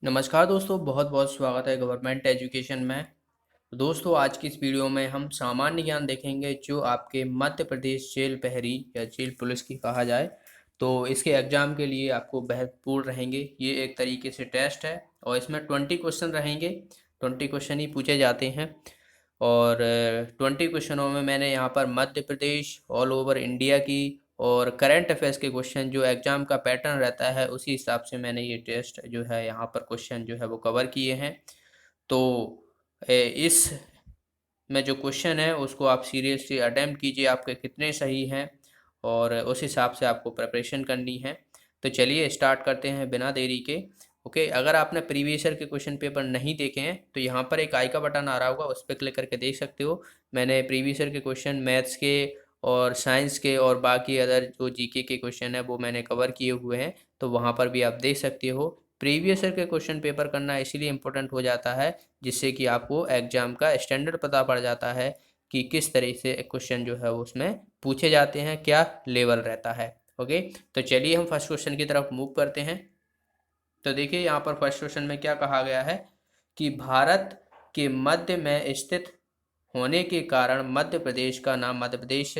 नमस्कार दोस्तों, बहुत बहुत स्वागत है गवर्नमेंट एजुकेशन में। तो दोस्तों, आज की इस वीडियो में हम सामान्य ज्ञान देखेंगे जो आपके मध्य प्रदेश जेल प्रहरी या जेल पुलिस की कहा जाए तो इसके एग्ज़ाम के लिए आपको महत्वपूर्ण रहेंगे। ये एक तरीके से टेस्ट है और इसमें 20 क्वेश्चन रहेंगे। 20 क्वेश्चन ही पूछे जाते हैं और 20 क्वेश्चनों में मैंने यहाँ पर Madhya Pradesh, all over India की और करंट अफेयर्स के क्वेश्चन जो एग्ज़ाम का पैटर्न रहता है उसी हिसाब से मैंने ये टेस्ट जो है यहाँ पर क्वेश्चन जो है वो कवर किए हैं। तो इस में जो क्वेश्चन है उसको आप सीरियसली अटेम्प्ट कीजिए, आपके कितने सही हैं और उस हिसाब से आपको प्रिपरेशन करनी है। तो चलिए स्टार्ट करते हैं बिना देरी के। ओके, अगर आपने प्रीवियस ईयर के क्वेश्चन पेपर नहीं देखे हैं तो यहाँ पर एक आई का बटन आ रहा होगा, उस पर क्लिक करके देख सकते हो। मैंने प्रीवियस ईयर के क्वेश्चन मैथ्स के और साइंस के और बाकी अदर जो जीके के क्वेश्चन है वो मैंने कवर किए हुए हैं, तो वहाँ पर भी आप देख सकते हो। प्रीवियस ईयर के क्वेश्चन पेपर करना इसीलिए इम्पोर्टेंट हो जाता है जिससे कि आपको एग्जाम का स्टैंडर्ड पता पड़ जाता है कि किस तरह से क्वेश्चन जो है वो उसमें पूछे जाते हैं, क्या लेवल रहता है। ओके, तो चलिए हम फर्स्ट क्वेश्चन की तरफ मूव करते हैं। तो देखिए यहाँ पर फर्स्ट क्वेश्चन में क्या कहा गया है कि भारत के मध्य में स्थित होने के कारण मध्य प्रदेश का नाम मध्य प्रदेश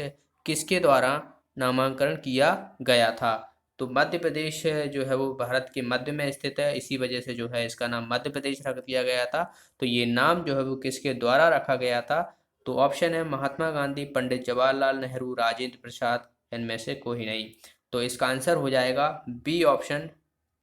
किसके द्वारा नामांकन किया गया था। तो मध्य प्रदेश जो है वो भारत के मध्य में स्थित है, इसी वजह से जो है इसका नाम मध्य प्रदेश रख दिया गया था। तो ये नाम जो है वो किसके द्वारा रखा गया था। तो ऑप्शन है महात्मा गांधी, पंडित जवाहरलाल नेहरू, राजेंद्र प्रसाद, इनमें से कोई नहीं। तो इसका आंसर हो जाएगा बी ऑप्शन,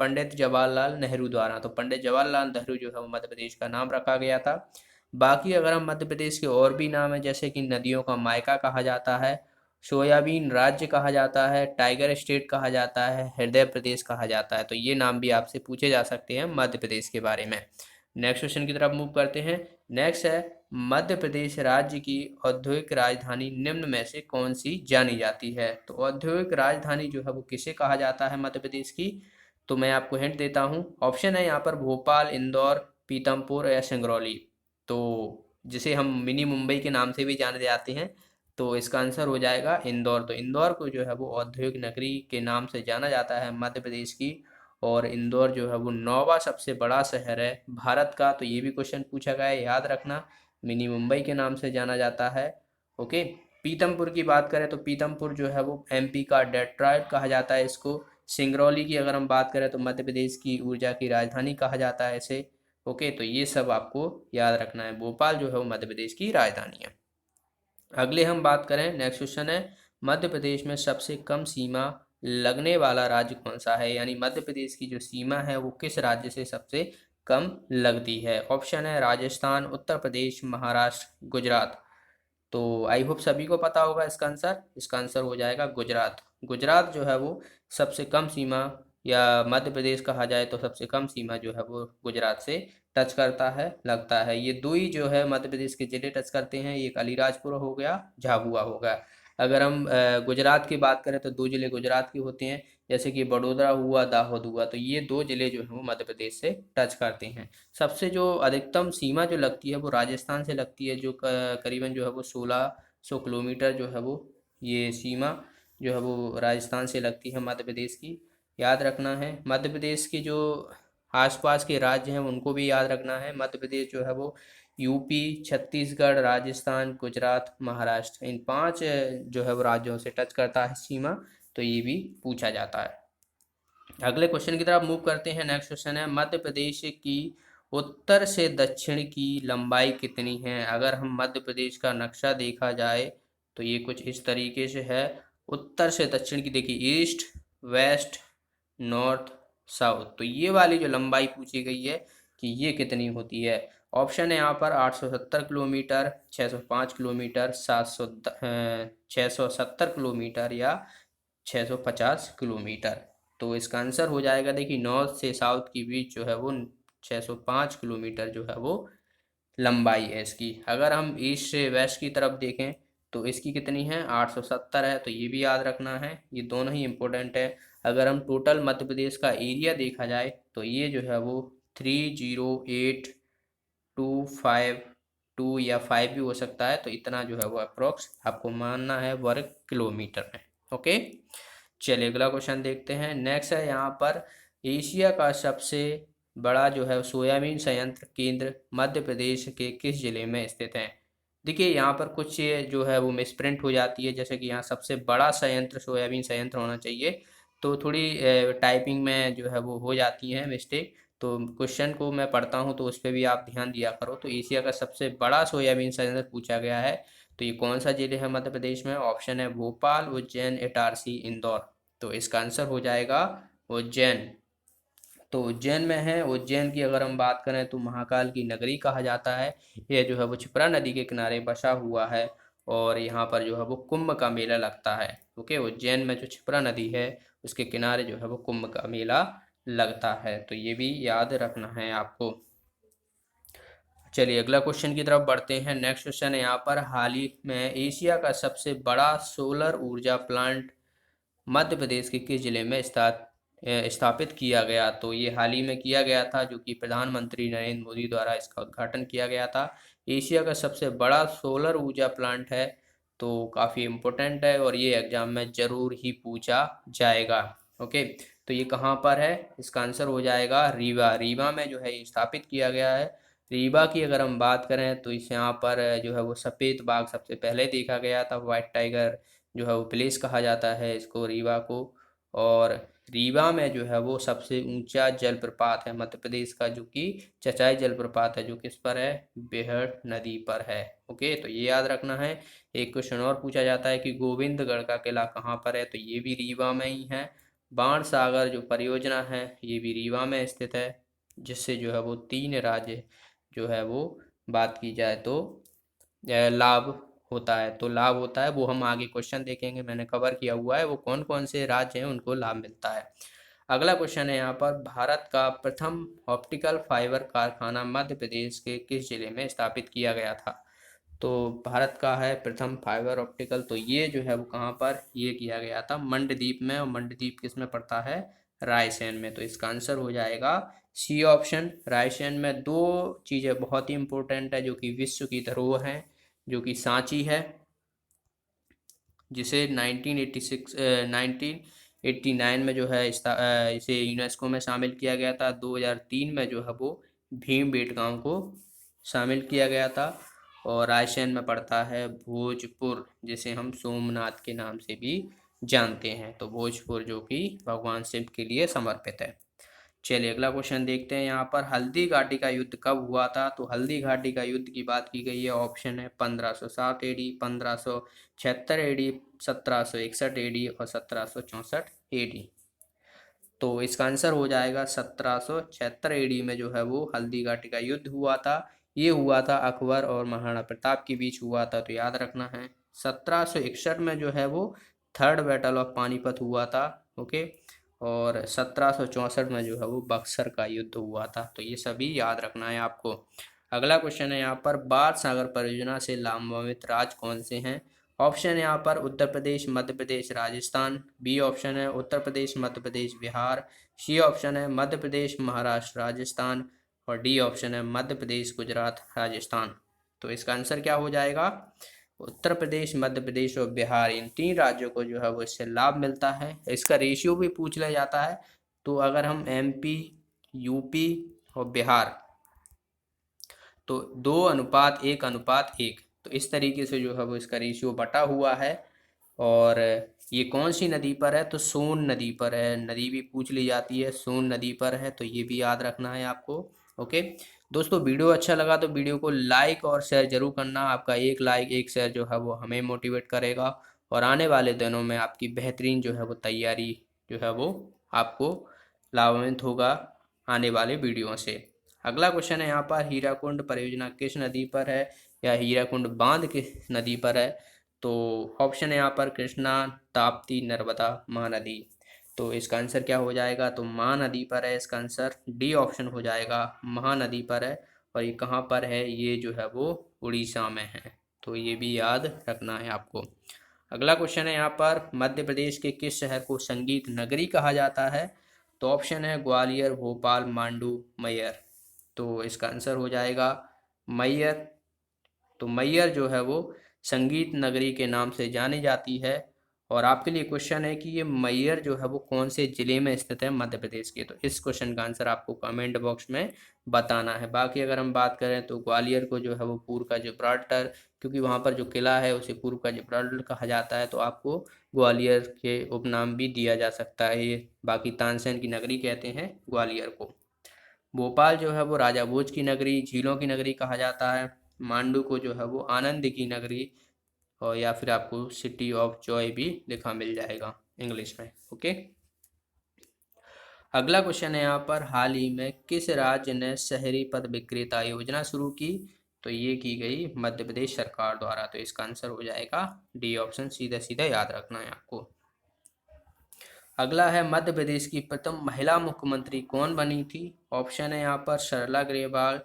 पंडित जवाहरलाल नेहरू द्वारा। तो पंडित जवाहरलाल नेहरू जो है वो मध्य प्रदेश का नाम रखा गया था। बाकी अगर हम मध्य प्रदेश के और भी नाम है जैसे कि नदियों का मायका कहा जाता है, सोयाबीन राज्य कहा जाता है, टाइगर स्टेट कहा जाता है, हृदय प्रदेश कहा जाता है, तो ये नाम भी आपसे पूछे जा सकते हैं मध्य प्रदेश के बारे में। नेक्स्ट क्वेश्चन की तरफ मूव करते हैं। नेक्स्ट है मध्य प्रदेश राज्य की औद्योगिक राजधानी निम्न में से कौन सी जानी जाती है। तो औद्योगिक राजधानी जो है वो किसे कहा जाता है मध्य प्रदेश की। तो मैं आपको हिंट देता हूँ, ऑप्शन है यहाँ पर भोपाल, इंदौर, पीतमपुर या सिंगरौली। तो जिसे हम मिनी मुंबई के नाम से भी जाने जाते हैं, तो इसका आंसर हो जाएगा इंदौर। तो इंदौर को जो है वो औद्योगिक नगरी के नाम से जाना जाता है मध्य प्रदेश की, और इंदौर जो है वो 9वां सबसे बड़ा शहर है भारत का। तो ये भी क्वेश्चन पूछा गया है, याद रखना, मिनी मुंबई के नाम से जाना जाता है। ओके, पीतमपुर की बात करें तो पीतमपुर जो है वो एमपी का डेट्रॉयट कहा जाता है इसको। सिंगरौली की अगर हम बात करें तो मध्य प्रदेश की ऊर्जा की राजधानी कहा जाता है इसे। ओके, तो ये सब आपको याद रखना है। भोपाल जो है वो मध्य प्रदेश की राजधानी है। अगले हम बात करें, नेक्स्ट क्वेश्चन है मध्य प्रदेश में सबसे कम सीमा लगने वाला राज्य कौन सा है। यानी मध्य प्रदेश की जो सीमा है वो किस राज्य से सबसे कम लगती है। ऑप्शन है राजस्थान, उत्तर प्रदेश, महाराष्ट्र, गुजरात। तो आई होप सभी को पता होगा इसका आंसर हो जाएगा गुजरात। गुजरात जो है वो सबसे कम सीमा, या मध्य प्रदेश कहा जाए तो सबसे कम सीमा जो है वो गुजरात से टच करता है, लगता है। ये दो ही जो है मध्य प्रदेश के जिले टच करते हैं, एक अलीराजपुर हो गया, झाबुआ हो गया। अगर हम गुजरात की बात करें तो दो जिले गुजरात के होते हैं, जैसे कि बड़ोदरा हुआ, दाहोद हुआ। तो ये दो जिले जो हैं वो मध्य प्रदेश से टच करते हैं। सबसे जो अधिकतम सीमा जो लगती है वो राजस्थान से लगती है, जो करीबन जो है वो 1600 किलोमीटर जो है वो ये सीमा जो है वो राजस्थान से लगती है मध्य प्रदेश की। याद रखना है, मध्य प्रदेश की जो आसपास के राज्य हैं उनको भी याद रखना है। मध्य प्रदेश जो है वो यूपी, छत्तीसगढ़, राजस्थान, गुजरात, महाराष्ट्र, इन 5 जो है वो राज्यों से टच करता है सीमा। तो ये भी पूछा जाता है। अगले क्वेश्चन की तरफ मूव करते हैं। नेक्स्ट क्वेश्चन है मध्य प्रदेश की उत्तर से दक्षिण की लंबाई कितनी है। अगर हम मध्य प्रदेश का नक्शा देखा जाए तो ये कुछ इस तरीके से है। उत्तर से दक्षिण की देखिए, ईस्ट, वेस्ट, नॉर्थ, साउथ। तो ये वाली जो लंबाई पूछी गई है कि ये कितनी होती है। ऑप्शन है यहाँ पर 870 किलोमीटर, 605 किलोमीटर, 670 किलोमीटर या 650 किलोमीटर। तो इसका आंसर हो जाएगा, देखिए नॉर्थ से साउथ के बीच जो है वो 605 किलोमीटर जो है वो लंबाई है इसकी। अगर हम ईस्ट से वेस्ट की तरफ देखें तो इसकी कितनी है, 870 है। तो ये भी याद रखना है, ये दोनों ही इम्पोर्टेंट है। अगर हम टोटल मध्य प्रदेश का एरिया देखा जाए तो ये जो है वो 308252 या 5 भी हो सकता है। तो इतना जो है वो अप्रोक्स आपको मानना है वर्ग किलोमीटर में। ओके, चलिए अगला क्वेश्चन देखते हैं। नेक्स्ट है यहाँ पर एशिया का सबसे बड़ा जो है सोयाबीन संयंत्र केंद्र मध्य प्रदेश के किस जिले में स्थित है? देखिए यहाँ पर कुछ ये जो है वो मिसप्रिंट हो जाती है, जैसे कि यहाँ सबसे बड़ा संयंत्र सोयाबीन संयंत्र होना चाहिए, तो थोड़ी टाइपिंग में जो है वो हो जाती है मिस्टेक। तो क्वेश्चन को मैं पढ़ता हूँ तो उस पर भी आप ध्यान दिया करो। तो एशिया का सबसे बड़ा सोयाबीन संयंत्र पूछा गया है, तो ये कौन सा जिले है मध्य प्रदेश में? ऑप्शन है भोपाल, उज्जैन, इटारसी, इंदौर। तो इसका आंसर हो जाएगा उज्जैन। तो उज्जैन में है। उज्जैन की अगर हम बात करें तो महाकाल की नगरी कहा जाता है। यह जो है वो क्षिप्रा नदी के किनारे बसा हुआ है, और यहाँ पर जो है वो कुंभ का मेला लगता है। ओके, उज्जैन में जो क्षिप्रा नदी है उसके किनारे जो है वो कुंभ का मेला लगता है, तो ये भी याद रखना है आपको। चलिए अगला क्वेश्चन की तरफ बढ़ते हैं। नेक्स्ट क्वेश्चन है यहाँ पर, हाल ही में एशिया का सबसे बड़ा सोलर ऊर्जा प्लांट मध्य प्रदेश के किस जिले में स्थापित किया गया? तो ये हाल ही में किया गया था, जो कि प्रधानमंत्री नरेंद्र मोदी द्वारा इसका उद्घाटन किया गया था। एशिया का सबसे बड़ा सोलर ऊर्जा प्लांट है, तो काफ़ी इम्पोर्टेंट है और ये एग्जाम में ज़रूर ही पूछा जाएगा। ओके, तो ये कहाँ पर है? इसका आंसर हो जाएगा रीवा। रीवा में जो है ये स्थापित किया गया है। रीवा की अगर हम बात करें तो इस यहाँ पर जो है वो सफ़ेद बाघ सबसे पहले देखा गया था। वाइट टाइगर जो है वो प्लेस कहा जाता है इसको, रीवा को। और रीवा में जो है वो सबसे ऊंचा जलप्रपात है मध्य प्रदेश का, जो कि चचाई जलप्रपात है, जो किस पर है? बेहड़ नदी पर है। ओके, तो ये याद रखना है। एक क्वेश्चन और पूछा जाता है कि गोविंदगढ़ का किला कहाँ पर है? तो ये भी रीवा में ही है। बाण सागर जो परियोजना है ये भी रीवा में स्थित है, जिससे जो है वो 3 राज्य जो है वो बात की जाए तो लाभ होता है। तो लाभ होता है वो हम आगे क्वेश्चन देखेंगे, मैंने कवर किया हुआ है वो कौन कौन से राज्य हैं उनको लाभ मिलता है। अगला क्वेश्चन है यहाँ पर, भारत का प्रथम ऑप्टिकल फाइबर कारखाना मध्य प्रदेश के किस जिले में स्थापित किया गया था? तो भारत का है प्रथम फाइबर ऑप्टिकल, तो ये जो है वो कहाँ पर ये किया गया था? मंडदीप में। और मंडदीप किस में पड़ता है? रायसेन में। तो इसका आंसर हो जाएगा सी ऑप्शन। रायसेन में दो चीज़ें बहुत ही इंपॉर्टेंट है, जो कि विश्व की धरोहर है, जो कि सांची है, जिसे 1986 1989 में जो है इसे यूनेस्को में शामिल किया गया था। 2003 में जो है वो भीमबेटका को शामिल किया गया था। और रायसेन में पड़ता है भोजपुर, जिसे हम सोमनाथ के नाम से भी जानते हैं। तो भोजपुर जो कि भगवान शिव के लिए समर्पित है। चलिए अगला क्वेश्चन देखते हैं यहाँ पर, हल्दी घाटी का युद्ध कब हुआ था? तो हल्दी घाटी का युद्ध की बात की गई है। ऑप्शन है 1507 एडी, 1576 एडी, 1761 एडी और 1764 एडी। तो इसका आंसर हो जाएगा 1776 एडी में जो है वो हल्दी घाटी का युद्ध हुआ था। ये हुआ था अकबर और महाराणा प्रताप के बीच हुआ था, तो याद रखना है। 1761 में जो है वो थर्ड बैटल ऑफ पानीपत हुआ था। ओके, और 1764 में जो है वो बक्सर का युद्ध हुआ था। तो ये सभी याद रखना है आपको। अगला क्वेश्चन है यहाँ पर, बाण सागर परियोजना से लाभान्वित राज्य कौन से हैं? ऑप्शन है यहाँ पर उत्तर प्रदेश, मध्य प्रदेश, राजस्थान। बी ऑप्शन है उत्तर प्रदेश, मध्य प्रदेश, बिहार। सी ऑप्शन है मध्य प्रदेश, महाराष्ट्र, राजस्थान। और डी ऑप्शन है मध्य प्रदेश, गुजरात, राजस्थान। तो इसका आंसर क्या हो जाएगा? उत्तर प्रदेश, मध्य प्रदेश और बिहार, इन 3 राज्यों को जो है वो इससे लाभ मिलता है। इसका रेशियो भी पूछ लिया जाता है। तो अगर हम एमपी, यूपी और बिहार, तो 2:1:1, तो इस तरीके से जो है वो इसका रेशियो बटा हुआ है। और ये कौन सी नदी पर है? तो सोन नदी पर है। नदी भी पूछ ली जाती है, सोन नदी पर है, तो ये भी याद रखना है आपको। ओके दोस्तों, वीडियो अच्छा लगा तो वीडियो को लाइक और शेयर जरूर करना। आपका एक लाइक एक शेयर जो है वो हमें मोटिवेट करेगा, और आने वाले दिनों में आपकी बेहतरीन जो है वो तैयारी जो है वो आपको लाभान्वित होगा आने वाले वीडियो से। अगला क्वेश्चन है यहाँ पर, हीराकुंड परियोजना किस नदी पर है, या हीराकुंड बांध किस नदी पर है? तो ऑप्शन है यहाँ पर कृष्णा, ताप्ती, नर्मदा, महानदी। तो इसका आंसर क्या हो जाएगा? तो महानदी पर है इसका आंसर। डी ऑप्शन हो जाएगा, महानदी पर है। और ये कहाँ पर है? ये जो है वो उड़ीसा में है। तो ये भी याद रखना है आपको। अगला क्वेश्चन है यहाँ पर, मध्य प्रदेश के किस शहर को संगीत नगरी कहा जाता है? तो ऑप्शन है ग्वालियर, भोपाल, मांडू, मैयर। तो इसका आंसर हो जाएगा मैयर। तो मैयर जो है वो संगीत नगरी के नाम से जानी जाती है। और आपके लिए क्वेश्चन है कि ये मैयर जो है वो कौन से ज़िले में स्थित है मध्य प्रदेश के, तो इस क्वेश्चन का आंसर आपको कमेंट बॉक्स में बताना है। बाकी अगर हम बात करें तो ग्वालियर को जो है वो पूर्व का जिब्राल्टर, क्योंकि वहाँ पर जो किला है उसे पूर्व का जिब्राल्टर कहा जाता है, तो आपको ग्वालियर के उपनाम भी दिया जा सकता है ये। बाकी तानसेन की नगरी कहते हैं ग्वालियर को। भोपाल जो है वो राजा भोज की नगरी, झीलों की नगरी कहा जाता है। मांडू को जो है वो आनंद की नगरी, और या फिर आपको सिटी ऑफ जॉय भी लिखा मिल जाएगा इंग्लिश में। ओके, अगला क्वेश्चन है यहाँ पर, हाल ही में किस राज्य ने शहरी पथ विक्रेता योजना शुरू की, तो ये की गई मध्य प्रदेश सरकार द्वारा, तो इसका आंसर हो जाएगा डी ऑप्शन, सीधा सीधा याद रखना है आपको। अगला है, मध्य प्रदेश की प्रथम महिला मुख्यमंत्री कौन बनी थी, ऑप्शन है यहाँ पर सरला ग्रेवाल,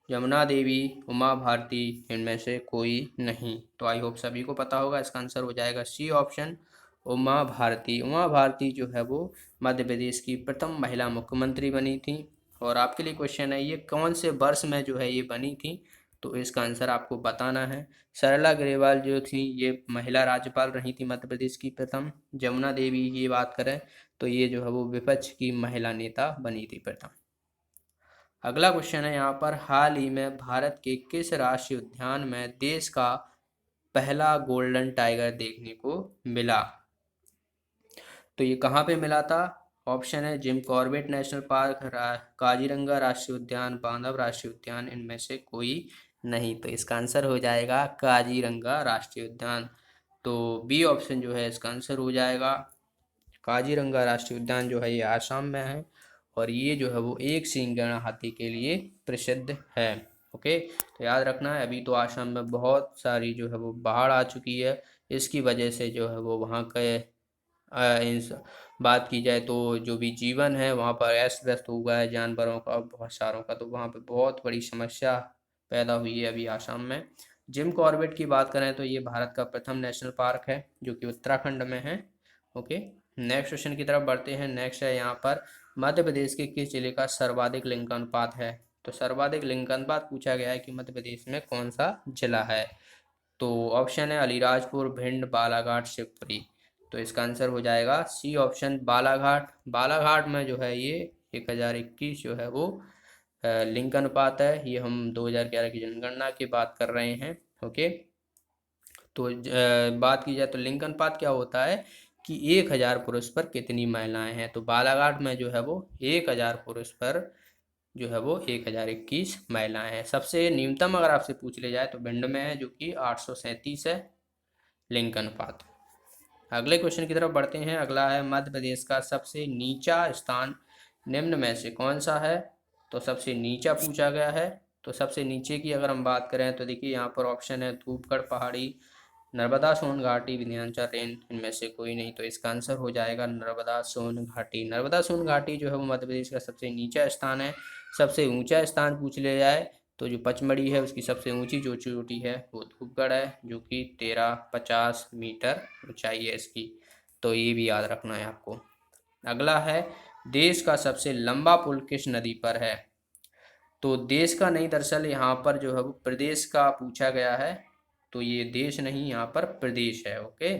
यमुना देवी, उमा भारती, इनमें से कोई नहीं। तो आई होप सभी को पता होगा, इसका आंसर हो जाएगा सी ऑप्शन, उमा भारती। उमा भारती जो है वो मध्य प्रदेश की प्रथम महिला मुख्यमंत्री बनी थी। और आपके लिए क्वेश्चन है, ये कौन से वर्ष में जो है ये बनी थी, तो इसका आंसर आपको बताना है। सरला ग्रेवाल जो थी ये महिला राज्यपाल रही थी मध्य प्रदेश की प्रथम। जमुना देवी की बात करें तो ये जो है वो विपक्ष की महिला नेता बनी थी प्रथम। अगला क्वेश्चन है यहाँ पर, हाल ही में भारत के किस राष्ट्रीय उद्यान में देश का पहला गोल्डन टाइगर देखने को मिला, तो ये कहाँ पे मिला था, ऑप्शन है Jim Corbett national park, Kaziranga राष्ट्रीय उद्यान, बांधव राष्ट्रीय उद्यान, इनमें से कोई नहीं। तो इसका आंसर हो जाएगा काजीरंगा राष्ट्रीय उद्यान। तो बी ऑप्शन जो है इसका आंसर हो जाएगा। काजीरंगा राष्ट्रीय उद्यान जो है ये आसाम में है, और ये जो है वो एक सींगना हाथी के लिए प्रसिद्ध है। ओके, तो याद रखना है, अभी तो आसाम में बहुत सारी जो है वो बाढ़ आ चुकी है, इसकी वजह से जो है वो वहाँ के बात की जाए तो जो भी जीवन है वहाँ पर अस्त व्यस्त हुआ है, जानवरों का बहुत सारों का, तो वहाँ पे बहुत बड़ी समस्या पैदा हुई है अभी आसाम में। जिम कॉर्बेट की बात करें तो ये भारत का प्रथम नेशनल पार्क है जो कि उत्तराखंड में है। ओके, नेक्स्ट क्वेश्चन की तरफ बढ़ते हैं। नेक्स्ट है यहाँ पर, मध्य प्रदेश के किस जिले का सर्वाधिक लिंगानुपात है, तो सर्वाधिक लिंगानुपात पूछा गया है कि मध्य प्रदेश में कौन सा जिला है, तो ऑप्शन है अलीराजपुर, भिंड, बालाघाट, शिवपुरी। तो इसका आंसर हो जाएगा सी ऑप्शन, बालाघाट। बालाघाट में जो है ये 1021 जो है वो लिंग अनुपात है। ये हम 2011 की जनगणना की बात कर रहे हैं। ओके, तो बात की जाए तो लिंग अनुपात क्या होता है कि 1000 पुरुष पर कितनी महिलाएं हैं, तो बालाघाट में जो है वो 1000 पुरुष पर जो है वो 1021 महिलाएं हैं। सबसे न्यूनतम अगर आपसे पूछ ले जाए तो भिंड में है जो कि 837 है लिंग अनुपात। अगले क्वेश्चन की तरफ बढ़ते हैं। अगला है, मध्य प्रदेश का सबसे नीचा स्थान निम्न में से कौन सा है, तो सबसे नीचा पूछा गया है। तो सबसे नीचे की अगर हम बात करें तो देखिए यहाँ पर ऑप्शन है धूपगढ़ पहाड़ी, नर्मदा सोन घाटी, विंध्याचल रेंज, इनमें से कोई नहीं। तो इसका आंसर हो जाएगा नर्मदा सोन घाटी। नर्मदा सोन घाटी जो है वो मध्य प्रदेश का सबसे नीचा स्थान है। सबसे ऊंचा स्थान पूछ लिया जाए तो जो पचमढ़ी है उसकी सबसे ऊंची जो चोटी है वो धूपगढ़ है जो कि 1350 मीटर ऊंचाई है इसकी। तो ये भी याद रखना है आपको। अगला है, देश का सबसे लंबा पुल किस नदी पर है, तो देश का नहीं, दरअसल यहाँ पर जो है वो प्रदेश का पूछा गया है, तो ये देश नहीं, यहाँ पर प्रदेश है। ओके,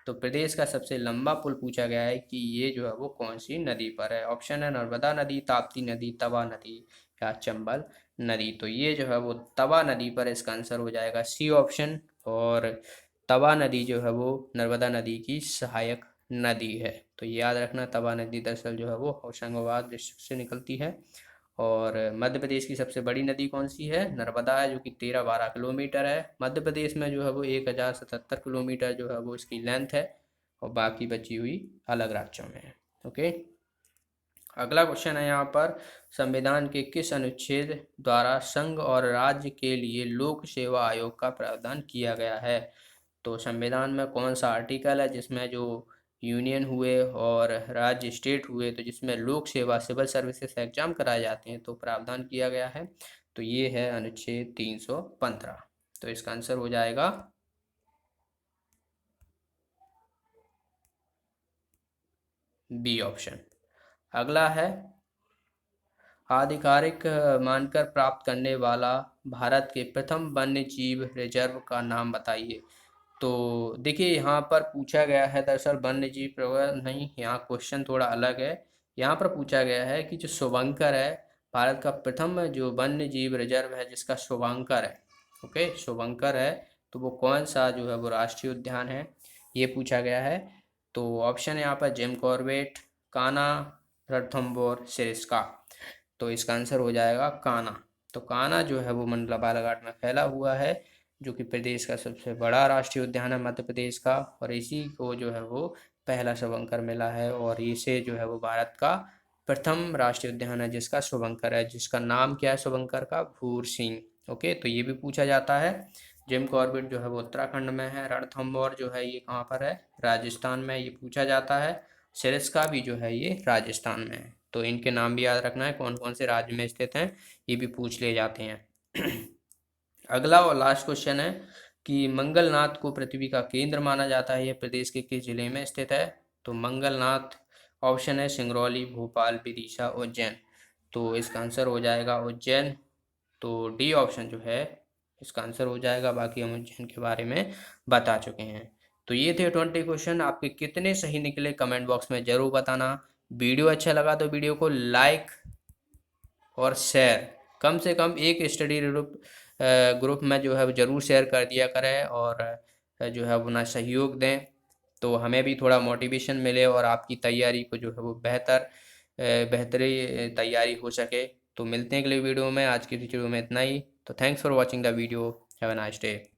तो प्रदेश का सबसे लंबा पुल पूछा गया है कि ये जो है वो कौन सी नदी पर है। ऑप्शन है नर्मदा नदी, ताप्ती नदी, तवा नदी या चंबल नदी। तो ये जो है वो तवा नदी पर, इसका आंसर हो जाएगा सी ऑप्शन। और तवा नदी जो है वो नर्मदा नदी की सहायक नदी है। तो ये याद रखना, तवा नदी दरअसल जो है वो होशंगाबाद डिस्ट्रिक्ट से निकलती है। और मध्य प्रदेश की सबसे बड़ी नदी कौन सी है, नर्मदा है जो कि 13-12 किलोमीटर है। मध्य प्रदेश में जो है वो 1077 किलोमीटर जो है वो इसकी लेंथ है, और बाकी बची हुई अलग राज्यों में है। ओके, अगला क्वेश्चन है यहाँ पर, संविधान के किस अनुच्छेद द्वारा संघ और राज्य के लिए लोक सेवा आयोग का प्रावधान किया गया है, तो संविधान में कौन सा आर्टिकल है जिसमें जो यूनियन हुए और राज्य स्टेट हुए तो जिसमें लोक सेवा सिविल सर्विसेज एग्जाम कराए जाते हैं तो प्रावधान किया गया है, तो ये है अनुच्छेद 315। तो इसका आंसर हो जाएगा बी ऑप्शन। अगला है, आधिकारिक मानकर प्राप्त करने वाला भारत के प्रथम वन्य जीव रिजर्व का नाम बताइए, तो देखिए यहाँ पर पूछा गया है, दरअसल वन्य जीव प्रबंधन नहीं, यहाँ क्वेश्चन थोड़ा अलग है। यहाँ पर पूछा गया है कि जो शुभंकर है, भारत का प्रथम जो वन्य जीव रिजर्व है जिसका शुभंकर है, ओके, शुभंकर है, तो वो कौन सा जो है वो राष्ट्रीय उद्यान है, ये पूछा गया है। तो ऑप्शन है यहाँ पर जिम कॉर्बेट, कान्हा, रणथंभौर, सिरिस्का। तो इसका आंसर हो जाएगा कान्हा। तो कान्हा जो है वो मंडला बालाघाट में फैला हुआ है, जो कि प्रदेश का सबसे बड़ा राष्ट्रीय उद्यान है मध्य प्रदेश का, और इसी को जो है वो पहला शुभंकर मिला है, और इसे जो है वो भारत का प्रथम राष्ट्रीय उद्यान है जिसका शुभंकर है, जिसका नाम क्या है शुभंकर का, भूर सिंह। ओके, तो ये भी पूछा जाता है। जिम कॉर्बेट जो है वो उत्तराखंड में है, रणथंभौर जो है ये कहाँ पर है, राजस्थान में, ये पूछा जाता है। सिरस्का भी जो है ये राजस्थान में है। तो इनके नाम भी याद रखना है, कौन कौन से राज्य में स्थित हैं, ये भी पूछ लिए जाते हैं। अगला और लास्ट क्वेश्चन है कि मंगलनाथ को पृथ्वी का केंद्र माना जाता है, यह प्रदेश के किस जिले में स्थित है। तो मंगलनाथ, ऑप्शन है सिंगरौली, भोपाल, विदिशा, उज्जैन। तो इसका आंसर हो जाएगा उज्जैन। तो डी ऑप्शन जो है इसका आंसर हो जाएगा। बाकी हम उज्जैन के बारे में बता चुके हैं। तो ये थे 20 क्वेश्चन, आपके कितने सही निकले कमेंट बॉक्स में ज़रूर बताना। वीडियो अच्छा लगा तो वीडियो को लाइक और शेयर, कम से कम एक स्टडी ग्रुप ग्रुप में जो है वो ज़रूर शेयर कर दिया करें, और जो है अपना सहयोग दें, तो हमें भी थोड़ा मोटिवेशन मिले और आपकी तैयारी को जो है वो बेहतरी तैयारी हो सके। तो मिलते हैं अगले वीडियो में, आज की वीडियो में इतना ही। तो thanks for watching the video, have a nice day.